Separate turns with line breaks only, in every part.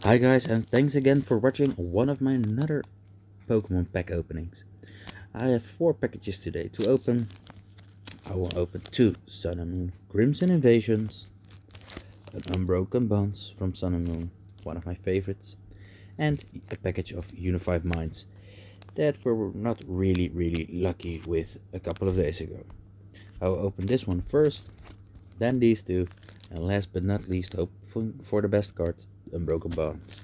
Hi guys, and thanks again for watching one of my another Pokemon pack openings. I have 4 packages today to open. I will open 2 Sun and Moon Crimson Invasions, an Unbroken Bonds from Sun and Moon, one of my favorites, and a package of Unified Minds that we were not really lucky with a couple of days ago. I will open this one first, then these two, and last but not least hoping for the best card, Unbroken Bonds.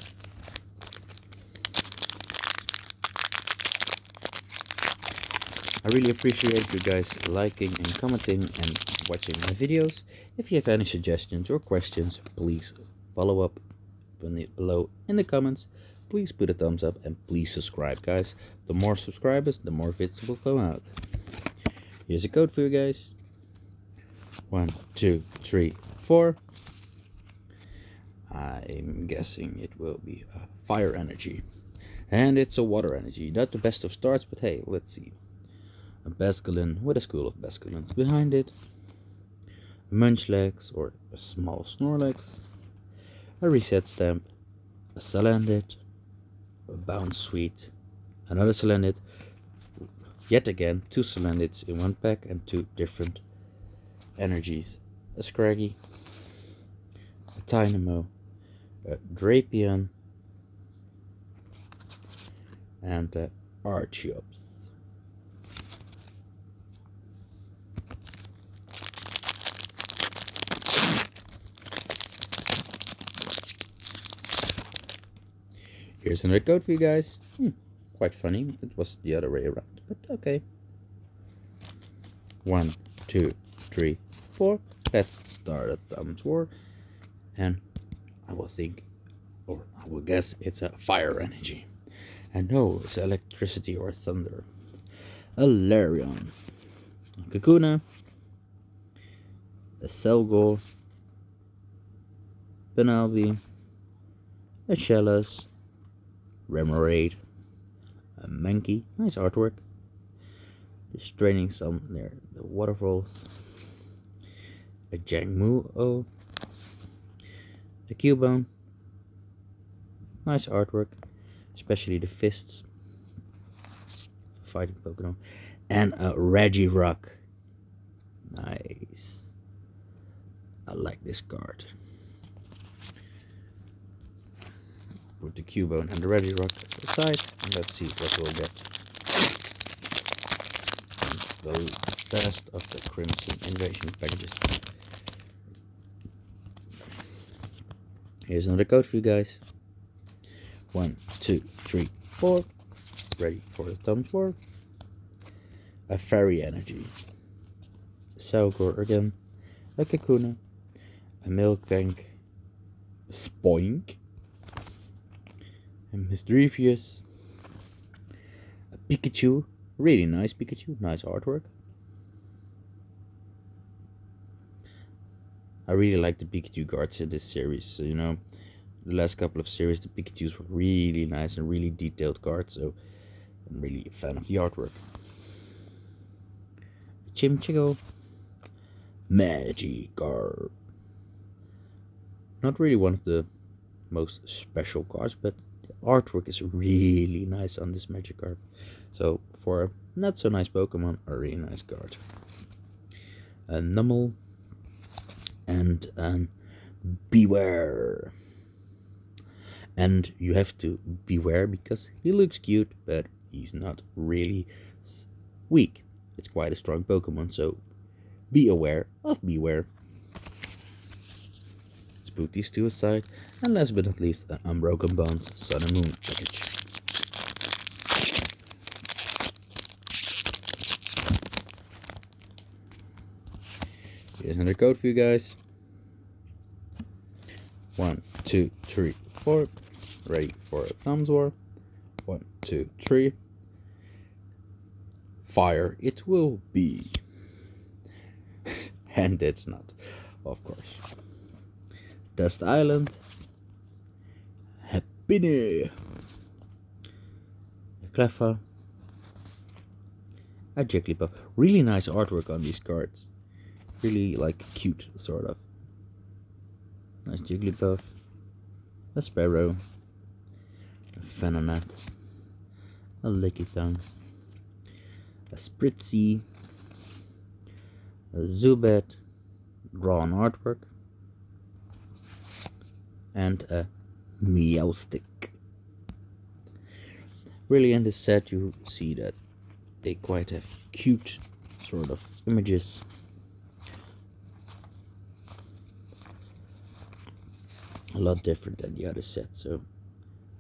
I really appreciate you guys liking and commenting and watching my videos. If you have any suggestions or questions, please follow up below in the comments. Please put a thumbs up and please subscribe, guys. The more subscribers, the more vids will come out. Here's a code for you guys. 1, 2, 3, 4. I'm guessing it will be a fire energy. And it's a water energy. Not the best of starts, but hey, let's see. A Basculin with a school of Basculins behind it, a Munchlax or a small Snorlax, a Reset Stamp, a Salandit, a Bounce Sweet, another Salandit, yet again 2 Salandits in one pack and 2 different energies, a Scraggy, a Tynamo, a Drapion, and a Archeops. Here's another code for you guys. Quite funny. It was the other way around, but okay. 1, 2, 3, 4. Let's start a thumbs war. And I will think, or I will guess it's a fire energy. And no, it's electricity or thunder. A Larion, a Kakuna, a Selgor, Penalby, a Shellas, Remoraid, a Mankey, nice artwork. Just draining some near the waterfalls. A Jangmu-O, a Cubone, nice artwork, especially the fists, fighting Pokemon, and a Regirock, nice. I like this card. Put the Cubone and the Regirock aside, and let's see what we'll get. And the best of the Crimson Invasion packages. Here's another code for you guys. 1, 2, 3, 4. Ready for the thumbs war. A Fairy Energy, a Selgor again, a Kakuna, a Miltank, a Spoink, a Misdrevious, a Pikachu, really nice Pikachu, nice artwork. I really like the Pikachu cards in this series, so, you know, the last couple of series the Pikachus were really nice and really detailed cards, so I'm really a fan of the artwork. Chimchigo, Magikarp. Not really one of the most special cards, but the artwork is really nice on this Magikarp. So for a not so nice Pokemon, a really nice card. A Numel and an Beware. And you have to beware because he looks cute, but he's not really weak. It's quite a strong Pokemon, so be aware of Beware. Let's put these two aside, and last but not least, an Unbroken Bonds Sun and Moon package. Here's another code for you guys. 1, 2, 3, 4. Ready for a thumbs war. 1, 2, 3. Fire it will be. And it's not, of course. Dust Island, Happiny, a Cleffa, a Jigglypuff. Really nice artwork on these cards. Really like cute, sort of. Nice Jigglypuff, a Sparrow, a Venonat, a Lickitung, a Spritzy, a Zubat, drawn artwork, and a Meowstic. Really, in this set you see that they quite have cute sort of images. A lot different than the other set, so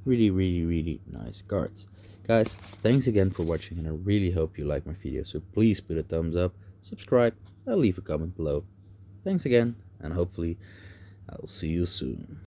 really nice cards. Guys, thanks again for watching, and I really hope you like my video, so please put a thumbs up, subscribe, and leave a comment below. Thanks again, and hopefully I'll see you soon.